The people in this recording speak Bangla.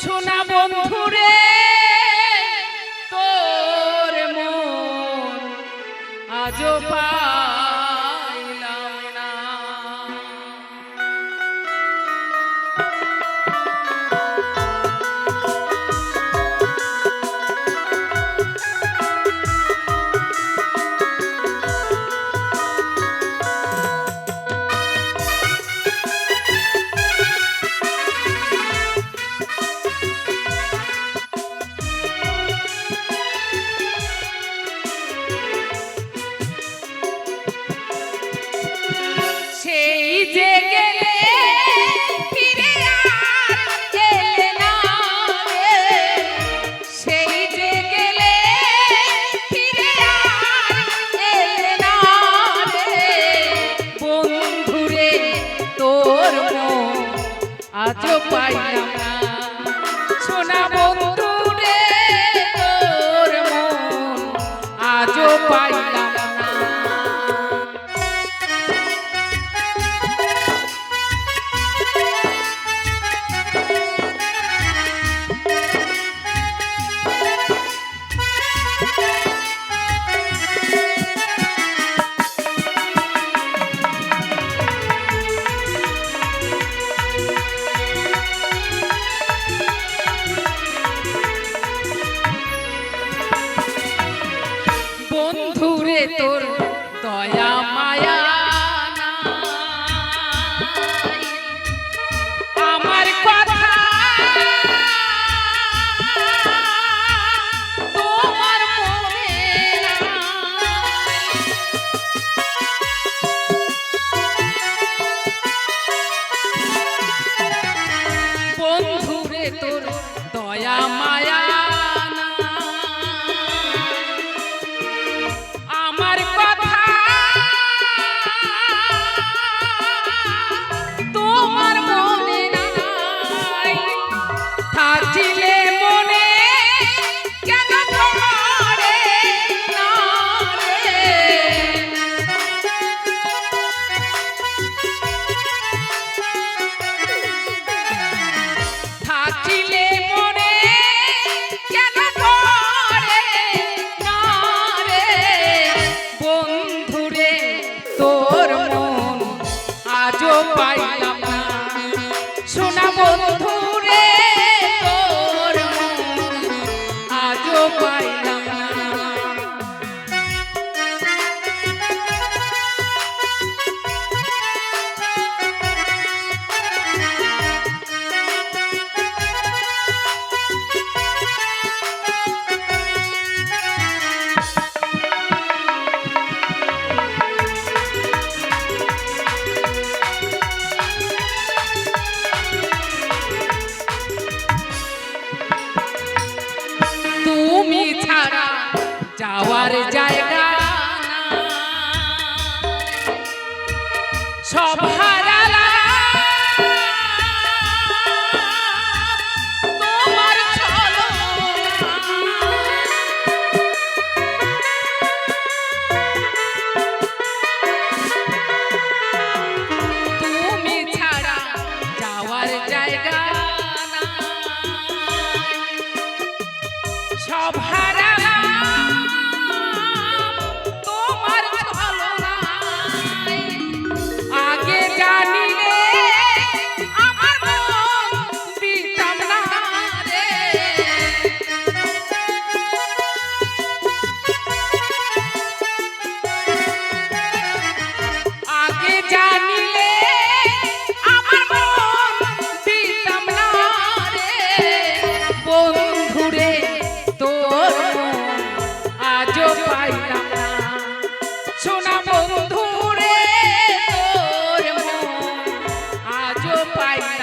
সোনা বন্ধুরে তোর মন আজও পাইলাম না। আজও পাইলাম না সোনা বন্ধুরে তোর মন আজও পাইলাম না। বন্ধুরে তোর দয়া মায়া আমার কথা তোমার মনে বন্ধুরে তোর দয়া মায়া পাইলাম না সোনা বন্ধুরে তোর মন আজও পাইলাম না। তুমি ছাড়া যাওয়ার জায়গা সব হারালাম তোমার ছলনা। তুমি ছাড়া যাওয়ার জায়গা সব হারালাম তোমার ছলনায়। আগে জানিলে আমার মন দিতাম না রে। আগে জানিলে আমার মন দিতাম না রে। বন্ধুরে তোর মন আজও পাইলাম না সোনা বন্ধুরে তোর মন আজও পাইলাম।